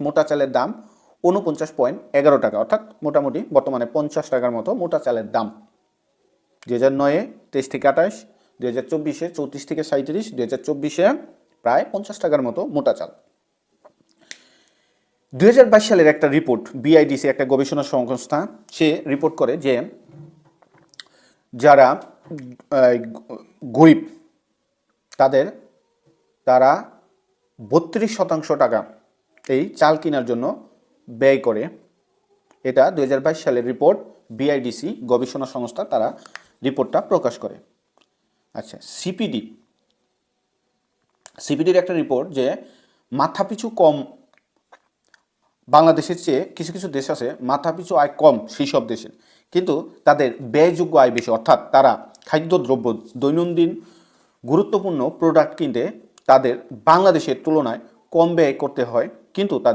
মোটা চালের দাম 49.11 টাকা, অর্থাৎ মোটামুটি বর্তমানে 50 টাকার মতো মোটা চালের দাম। 2009-এ 23 থেকে 28, 2024-এ 34 থেকে 37, 2024-এ প্রায় 50 টাকার মতো মোটা চাল। 2022 সালের একটা রিপোর্ট, বিআইডিসি একটা গবেষণা সংস্থা, সে রিপোর্ট করে যে যারা গরিব তারা 32% টাকা এই চাল কেনার জন্য ব্যয় করে। এটা 2022 সালের রিপোর্ট, বিআইডিসি গবেষণা সংস্থা তারা রিপোর্টটা প্রকাশ করে। আচ্ছা, সিপিডির একটা রিপোর্ট যে মাথাপিছু কম, বাংলাদেশের চেয়ে কিছু কিছু দেশ আছে মাথাপিছু আয় কম সেই সব দেশের, কিন্তু তাদের ব্যয়যোগ্য আয় বেশি, অর্থাৎ তারা খাদ্যদ্রব্য দৈনন্দিন গুরুত্বপূর্ণ প্রোডাক্ট কিনতে তাদের বাংলাদেশের তুলনায় কম ব্যয় করতে হয়, কিন্তু তাদের